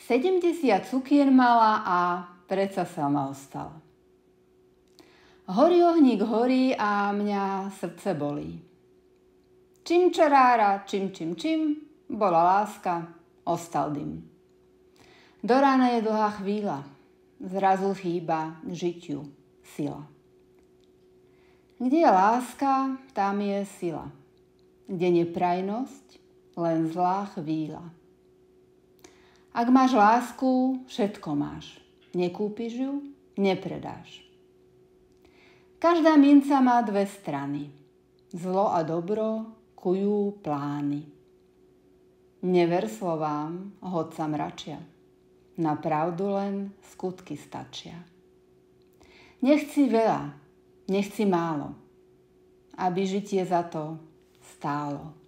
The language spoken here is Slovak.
70 cukien mala a predsa sama ostala. Horí ohník horí a mňa srdce bolí. Čím čarára, čím, bola láska, ostal dym. Do rána je dlhá chvíľa, zrazu chýba k žitiu sila. Kde je láska, tam je sila. Kde neprajnosť, len zlá chvíľa. Ak máš lásku, všetko máš. Nekúpiš ju, nepredáš. Každá minca má dve strany. Zlo a dobro kujú plány. Never slovám, hoď sa mračia. Na pravdu len skutky stačia. Nechci veľa, nechci málo, aby žitie za to stálo.